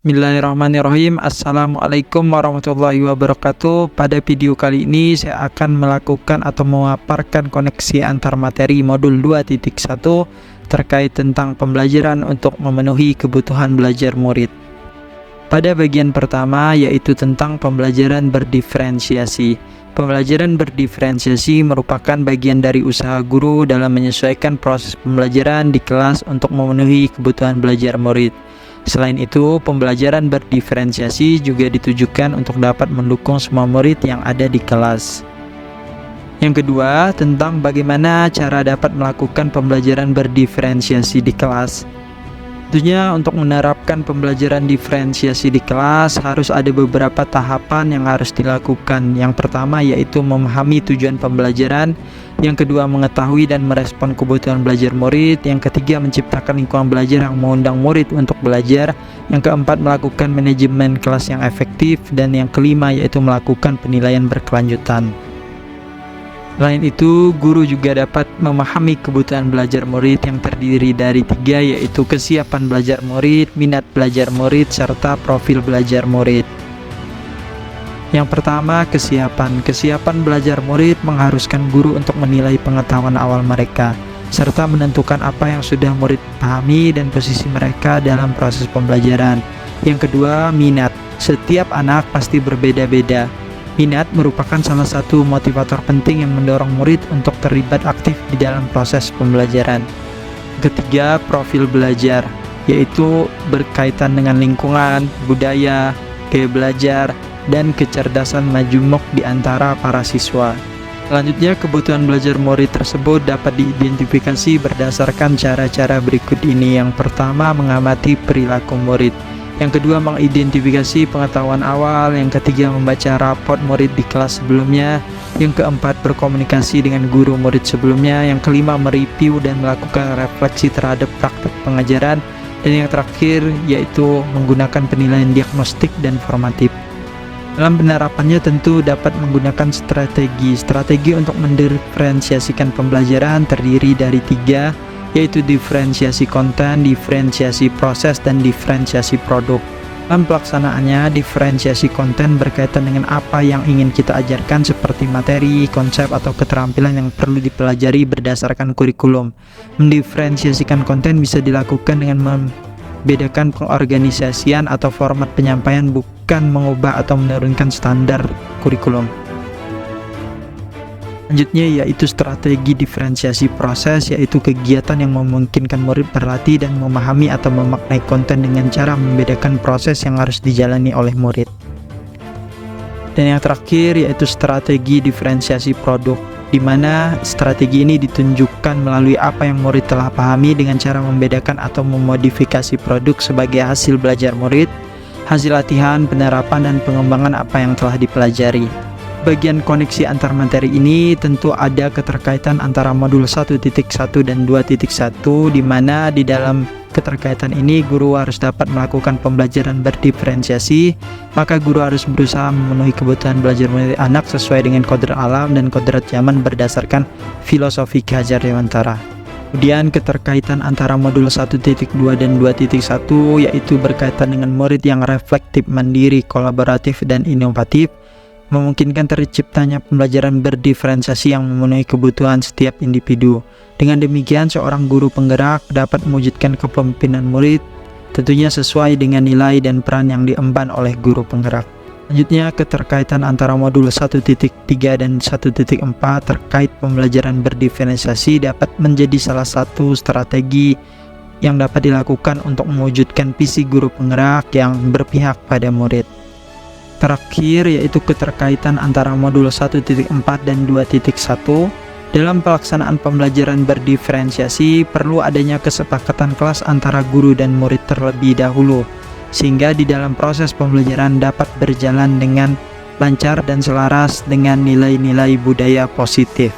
Bismillahirrahmanirrahim. Assalamualaikum warahmatullahi wabarakatuh. Pada video kali ini saya akan melakukan atau memaparkan koneksi antar materi modul 2.1 terkait tentang pembelajaran untuk memenuhi kebutuhan belajar murid. Pada bagian pertama yaitu tentang pembelajaran berdiferensiasi. Pembelajaran berdiferensiasi merupakan bagian dari usaha guru dalam menyesuaikan proses pembelajaran di kelas untuk memenuhi kebutuhan belajar murid. Selain itu, pembelajaran berdiferensiasi juga ditujukan untuk dapat mendukung semua murid yang ada di kelas. Yang kedua, tentang bagaimana cara dapat melakukan pembelajaran berdiferensiasi di kelas. Tentunya untuk menerapkan pembelajaran diferensiasi di kelas harus ada beberapa tahapan yang harus dilakukan. Yang pertama yaitu memahami tujuan pembelajaran, yang kedua mengetahui dan merespon kebutuhan belajar murid, yang ketiga menciptakan lingkungan belajar yang mengundang murid untuk belajar, yang keempat melakukan manajemen kelas yang efektif, dan yang kelima yaitu melakukan penilaian berkelanjutan. Selain itu, guru juga dapat memahami kebutuhan belajar murid yang terdiri dari 3, yaitu kesiapan belajar murid, minat belajar murid, serta profil belajar murid. Yang pertama, kesiapan. Kesiapan belajar murid mengharuskan guru untuk menilai pengetahuan awal mereka, serta menentukan apa yang sudah murid pahami dan posisi mereka dalam proses pembelajaran. Yang kedua, minat. Setiap anak pasti berbeda-beda. Minat merupakan salah satu motivator penting yang mendorong murid untuk terlibat aktif di dalam proses pembelajaran. Ketiga, profil belajar, yaitu berkaitan dengan lingkungan, budaya, gaya belajar, dan kecerdasan majmuk di antara para siswa. Selanjutnya, kebutuhan belajar murid tersebut dapat diidentifikasi berdasarkan cara-cara berikut ini. Yang pertama, mengamati perilaku murid. Yang kedua, mengidentifikasi pengetahuan awal. Yang ketiga, membaca raport murid di kelas sebelumnya. Yang keempat, berkomunikasi dengan guru murid sebelumnya. Yang kelima, mereview dan melakukan refleksi terhadap praktek pengajaran. Dan yang terakhir, yaitu menggunakan penilaian diagnostik dan formatif. Dalam penerapannya tentu dapat menggunakan strategi untuk mendiferensiasikan pembelajaran terdiri dari 3, yaitu diferensiasi konten, diferensiasi proses, dan diferensiasi produk. Dalam pelaksanaannya, diferensiasi konten berkaitan dengan apa yang ingin kita ajarkan seperti materi, konsep, atau keterampilan yang perlu dipelajari berdasarkan kurikulum. Mendiferensiasikan konten bisa dilakukan dengan membedakan pengorganisasian atau format penyampaian, bukan mengubah atau menurunkan standar kurikulum. Selanjutnya yaitu strategi diferensiasi proses, yaitu kegiatan yang memungkinkan murid berlatih dan memahami atau memaknai konten dengan cara membedakan proses yang harus dijalani oleh murid. Dan yang terakhir yaitu strategi diferensiasi produk, di mana strategi ini ditunjukkan melalui apa yang murid telah pahami dengan cara membedakan atau memodifikasi produk sebagai hasil belajar murid, hasil latihan, penerapan, dan pengembangan apa yang telah dipelajari. Bagian koneksi antar materi ini tentu ada keterkaitan antara modul 1.1 dan 2.1, di mana di dalam keterkaitan ini guru harus dapat melakukan pembelajaran berdiferensiasi, maka guru harus berusaha memenuhi kebutuhan belajar murid anak sesuai dengan kodrat alam dan kodrat zaman berdasarkan filosofi Ki Hajar Dewantara. Kemudian keterkaitan antara modul 1.2 dan 2.1 yaitu berkaitan dengan murid yang reflektif, mandiri, kolaboratif, dan inovatif, memungkinkan terciptanya pembelajaran berdiferensiasi yang memenuhi kebutuhan setiap individu. Dengan demikian, seorang guru penggerak dapat mewujudkan kepemimpinan murid, tentunya sesuai dengan nilai dan peran yang diemban oleh guru penggerak. Selanjutnya, keterkaitan antara modul 1.3 dan 1.4 terkait pembelajaran berdiferensiasi dapat menjadi salah satu strategi yang dapat dilakukan untuk mewujudkan visi guru penggerak yang berpihak pada murid. Terakhir yaitu keterkaitan antara modul 1.4 dan 2.1. Dalam pelaksanaan pembelajaran berdiferensiasi perlu adanya kesepakatan kelas antara guru dan murid terlebih dahulu, sehingga di dalam proses pembelajaran dapat berjalan dengan lancar dan selaras dengan nilai-nilai budaya positif.